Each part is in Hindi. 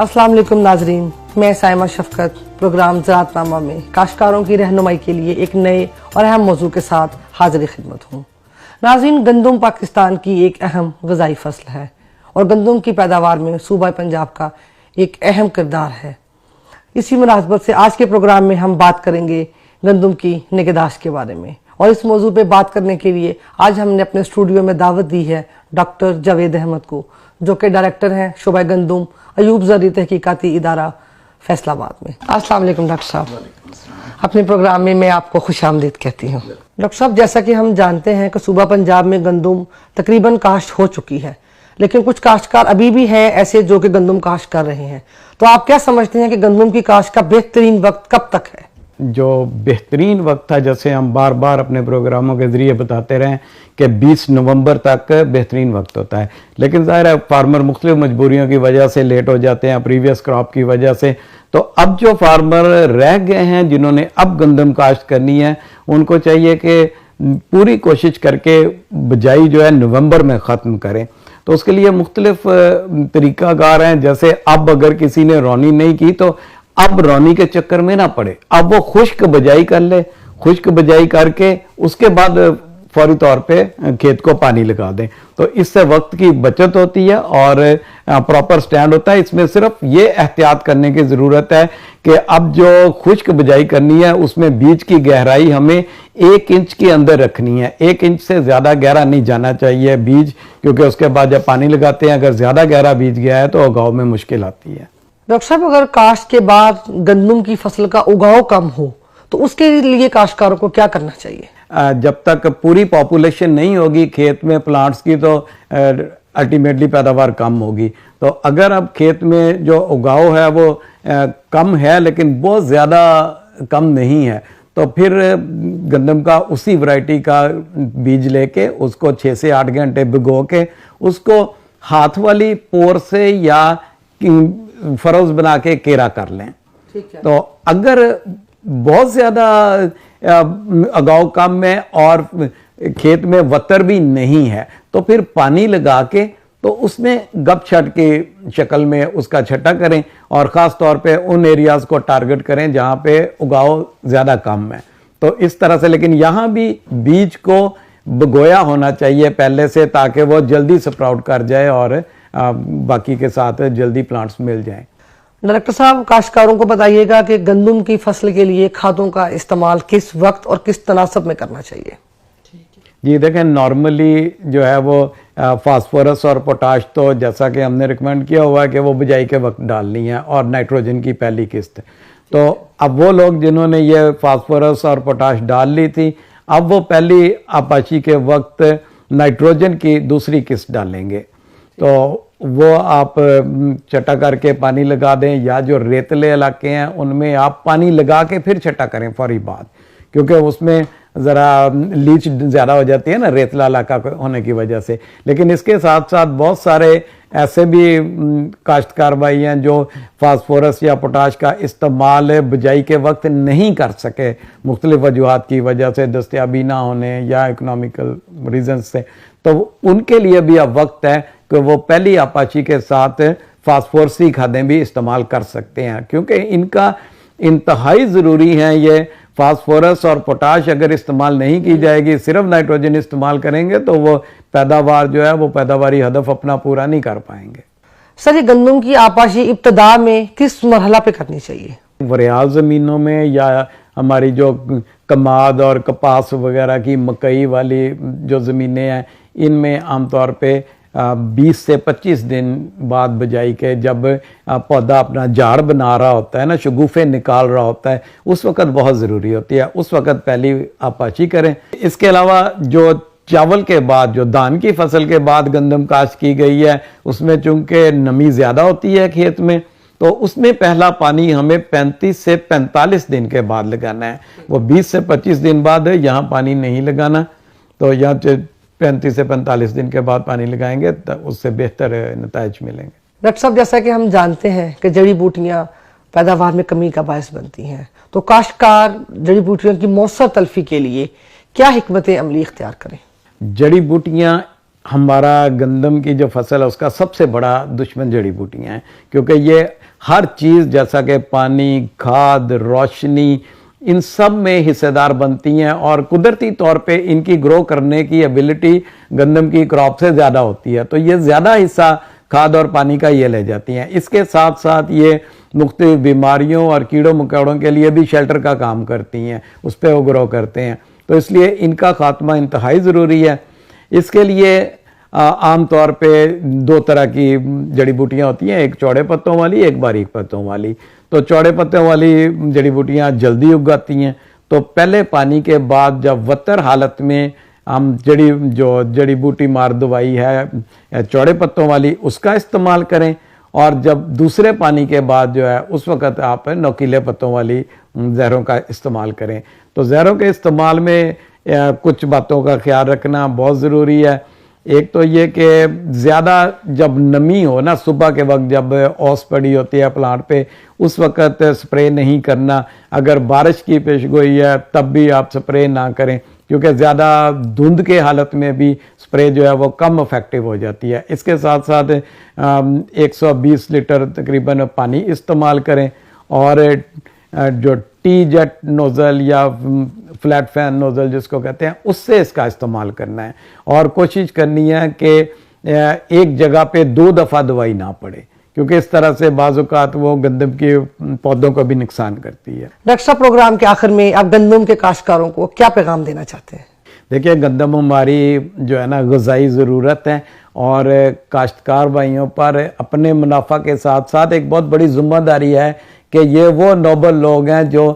अस्सलाम वालेकुम नाजरीन, मैं साइमा शफकत प्रोग्राम ज़राअतनामा में काश्तकारों की रहनुमाई के लिए एक नए और अहम मौजू के साथ हाजिर खिदमत हूँ। नाजरीन, गंदम पाकिस्तान की एक अहम ग़िज़ाई फसल है और गंदम की पैदावार में सूबा पंजाब का एक अहम किरदार है। इसी मुनासबत से आज के प्रोग्राम में हम बात करेंगे गंदम की निगहदाश्त के बारे में, और इस मौजू पे बात करने के लिए आज हमने अपने स्टूडियो में दावत दी है डॉक्टर जावेद अहमद को, जो कि डायरेक्टर हैं शोबा गंदम अयूब ज़री तहकीकाती इदारा फैसलाबाद में। अस्सलाम वालेकुम डॉक्टर साहब, अपने प्रोग्राम में मैं आपको खुशामदीद कहती हूँ। डॉक्टर साहब, जैसा कि हम जानते हैं कि सूबा पंजाब में गंदम तकरीबन काश्त हो चुकी है, लेकिन कुछ काश्तकार अभी भी हैं ऐसे जो कि गंदम काश्त कर रहे हैं। तो आप क्या समझते हैं कि गंदम की काश्त का बेहतरीन वक्त कब तक है? जो बेहतरीन वक्त था, जैसे हम बार बार अपने प्रोग्रामों के ज़रिए बताते रहे कि 20 नवंबर तक बेहतरीन वक्त होता है, लेकिन ज़ाहिर है फार्मर मुख्तलिफ मजबूरियों की वजह से लेट हो जाते हैं, प्रीवियस क्रॉप की वजह से। तो अब जो फार्मर रह गए हैं जिन्होंने अब गंदम काश्त करनी है, उनको चाहिए कि पूरी कोशिश करके बिजाई जो है नवंबर में ख़त्म करें। तो उसके लिए मुख्तलिफ तरीक़ाकार हैं। जैसे अब अगर किसी ने रौनी नहीं की तो अब रौनी के चक्कर में ना पड़े, अब वो खुश्क बिजाई कर ले, खुश्क बिजाई करके उसके बाद फौरी तौर पे खेत को पानी लगा दें। तो इससे वक्त की बचत होती है और प्रॉपर स्टैंड होता है। इसमें सिर्फ ये एहतियात करने की ज़रूरत है कि अब जो खुश्क बिजाई करनी है उसमें बीज की गहराई हमें 1 इंच के अंदर रखनी है। 1 इंच से ज़्यादा गहरा नहीं जाना चाहिए बीज, क्योंकि उसके बाद जब पानी लगाते हैं अगर ज़्यादा गहरा बीज गया है तो उगाव में मुश्किल आती है। डॉक्टर साहब, अगर काश्त के बाद गंदम की फसल का उगाव कम हो तो उसके लिए काश्तकारों को क्या करना चाहिए? जब तक पूरी पॉपुलेशन नहीं होगी खेत में प्लांट्स की तो अल्टीमेटली पैदावार कम होगी। तो अगर अब खेत में जो उगाव है वो कम है लेकिन बहुत ज़्यादा कम नहीं है, तो फिर गंदम का उसी वैरायटी का बीज लेके उसको 6 से 8 घंटे भिगो के उसको हाथ वाली पोर से या फरोज बना के केरा कर लें। ठीक है। तो अगर बहुत ज़्यादा उगाव कम है और खेत में वतर भी नहीं है तो फिर पानी लगा के तो उसमें गप छट की शक्ल में उसका छटा करें, और ख़ास तौर पे उन एरियाज़ को टारगेट करें जहाँ पे उगाव ज़्यादा कम है। तो इस तरह से, लेकिन यहाँ भी बीज को भिगोया होना चाहिए पहले से, ताकि वो जल्दी स्प्राउट कर जाए और बाकी के साथ जल्दी प्लांट्स मिल जाएं। डायरेक्टर साहब, काश्तकारों को बताइएगा कि गंदम की फसल के लिए खादों का इस्तेमाल किस वक्त और किस तनासब में करना चाहिए? जी देखें, नॉर्मली जो है वो फास्फोरस और पोटाश तो जैसा कि हमने रिकमेंड किया हुआ है कि वो बिजाई के वक्त डालनी है, और नाइट्रोजन की पहली किस्त। तो अब वो लोग जिन्होंने ये फास्फोरस और पोटाश डाल ली थी, अब वो पहली आपाची के वक्त नाइट्रोजन की दूसरी किस्त डालेंगे। तो वो आप छटा करके पानी लगा दें, या जो रेतले इलाके हैं उनमें आप पानी लगा के फिर छटा करें फौरी बाद, क्योंकि उसमें ज़रा लीच ज़्यादा हो जाती है ना रेतला इलाका होने की वजह से। लेकिन इसके साथ साथ बहुत सारे ऐसे भी काश्तकार भाई हैं जो फास्फोरस या पोटाश का इस्तेमाल बिजाई के वक्त नहीं कर सके, मुख्तलिफ वजूहात की वजह से, दस्तयाबी ना होने या इकोनॉमिकल रीजन से। तो उनके लिए भी अब वक्त है कि वो पहली आपाची के साथ फास्फोरसी खादें भी इस्तेमाल कर सकते हैं, क्योंकि इनका इंतहाई ज़रूरी है। ये फास्फोरस और पोटाश अगर इस्तेमाल नहीं की जाएगी, सिर्फ नाइट्रोजन इस्तेमाल करेंगे तो वो पैदावार जो है वो पैदावारी हदफ अपना पूरा नहीं कर पाएंगे। सर, ये गंदम की आपाशी इब्तदा में किस मरहला पे करनी चाहिए? वरियाल ज़मीनों में, या हमारी जो कमाद और कपास वगैरह की मकई वाली जो ज़मीनें हैं, इनमें आमतौर पे 20 से 25 दिन बाद बिजाई के, जब पौधा अपना झाड़ बना रहा होता है ना, शगुफे निकाल रहा होता है, उस वक़्त बहुत ज़रूरी होती है, उस वक़्त पहली आपाची करें। इसके अलावा जो चावल के बाद, जो धान की फसल के बाद गंदम काश्त की गई है, उसमें चूँकि नमी ज़्यादा होती है खेत में, तो उसमें पहला पानी हमें 35 से 45 दिन के बाद लगाना है। वो 20 से 25 दिन बाद यहाँ पानी नहीं लगाना। तो यहाँ 35 से 45 दिन के बाद पानी लगाएंगे तो उससे बेहतर नताइज मिलेंगे। डॉक्टर साहब, जैसा कि हम जानते हैं कि जड़ी बूटियाँ पैदावार में कमी का बायस बनती हैं, तो काश्तकार जड़ी बूटियों की मौसर तलफी के लिए क्या हिकमत अमली इख्तियार करें? जड़ी बूटियाँ हमारा गंदम की जो फसल है उसका सबसे बड़ा दुश्मन जड़ी बूटियां हैं, क्योंकि ये हर चीज़ जैसा कि पानी, खाद, रोशनी, इन सब में हिस्सेदार बनती हैं और कुदरती तौर पे इनकी ग्रो करने की एबिलिटी गंदम की क्रॉप से ज़्यादा होती है, तो ये ज़्यादा हिस्सा खाद और पानी का ये ले जाती हैं। इसके साथ साथ ये मुख्तलिफ बीमारियों और कीड़ों मकोड़ों के लिए भी शेल्टर का काम करती हैं, उस पर वो ग्रो करते हैं, तो इसलिए इनका खात्मा इंतहाई ज़रूरी है। इसके लिए आम तौर पे दो तरह की जड़ी बूटियाँ होती हैं, एक चौड़े पत्तों वाली, एक बारीक पत्तों वाली। तो चौड़े पत्तों वाली जड़ी बूटियाँ जल्दी उग आती हैं, तो पहले पानी के बाद जब वतर हालत में हम जड़ी बूटी मार दवाई है चौड़े पत्तों वाली उसका इस्तेमाल करें, और जब दूसरे पानी के बाद जो है उस वक़्त आप नोकीले पत्तों वाली जहरों का इस्तेमाल करें। तो जहरों के इस्तेमाल में कुछ बातों का ख्याल रखना बहुत ज़रूरी है। एक तो ये कि ज़्यादा जब नमी हो ना, सुबह के वक्त जब ओस पड़ी होती है प्लांट पे, उस वक़्त स्प्रे नहीं करना। अगर बारिश की पेशगोई है तब भी आप स्प्रे ना करें, क्योंकि ज़्यादा धुंध के हालत में भी स्प्रे जो है वो कम इफ़ेक्टिव हो जाती है। इसके साथ साथ 120 लीटर तकरीबन पानी इस्तेमाल करें, और जो टी जेट नोज़ल या फ्लैट फैन नोज़ल जिसको कहते हैं उससे इसका इस्तेमाल करना है, और कोशिश करनी है कि एक जगह पे 2 दफ़ा दवाई ना पड़े, क्योंकि इस तरह से बाज़-औक़ात वो गंदम के पौधों को भी नुकसान करती है। डॉक्टर साहब, प्रोग्राम के आखिर में आप गंदम के काश्तकारों को क्या पैगाम देना चाहते हैं? देखिए, गंदम हमारी जो है ना ग़िज़ाई ज़रूरत है, और काश्तकार भाइयों पर अपने मुनाफा के साथ साथ एक बहुत बड़ी ज़िम्मेदारी है कि ये वो नोबल लोग हैं जो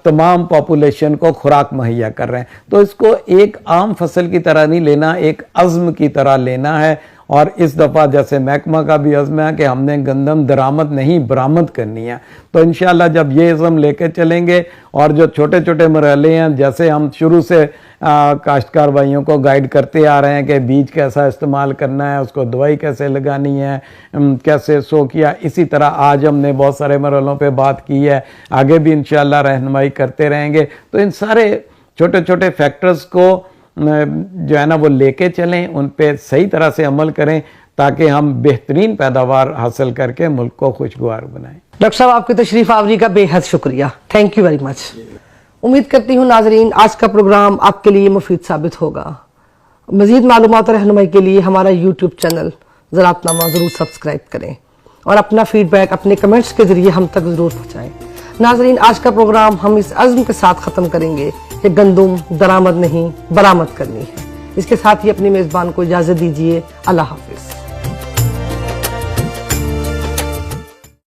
तमाम पॉपुलेशन को खुराक मुहैया कर रहे हैं। तो इसको एक आम फसल की तरह नहीं लेना, एक अज़्म की तरह लेना है। और इस दफ़ा जैसे महकमा का भी अज़्म है कि हमने गंदम दरामद नहीं बरामद करनी है, तो इंशाअल्लाह जब ये इज़्म लेके चलेंगे, और जो छोटे छोटे मरहले हैं जैसे हम शुरू से काश्तकार भाइयों को गाइड करते आ रहे हैं कि बीज कैसा इस्तेमाल करना है, उसको दवाई कैसे लगानी है, कैसे सो किया, इसी तरह आज हमने बहुत सारे मरहलों पे बात की है, आगे भी इंशाअल्लाह रहनुमाई करते रहेंगे। तो इन सारे छोटे छोटे फैक्टर्स को जो है ना वो लेके चलें, उन पे सही तरह से अमल करें, ताकि हम बेहतरीन पैदावार हासिल करके मुल्क को खुशगवार बनाएं। डॉक्टर साहब, आपकी तशरीफ आवरी का बेहद शुक्रिया। Thank you very much. उम्मीद करती हूँ नाजरीन आज का प्रोग्राम आपके लिए मुफीद साबित होगा। मज़ीद मालूमात और रहनुमाई के लिए हमारा यूट्यूब चैनल ज़राअतनामा ज़रूर सब्सक्राइब करें, और अपना फीडबैक अपने कमेंट्स के ज़रिए हम तक ज़रूर पहुँचाएँ। नाजरीन, आज का प्रोग्राम हम इस अज़्म के साथ ख़त्म करेंगे कि गंदम दरामद नहीं बरामद करनी है। इसके साथ ही अपनी मेज़बान को इजाज़त दीजिए। अल्लाह हाफ़िज़।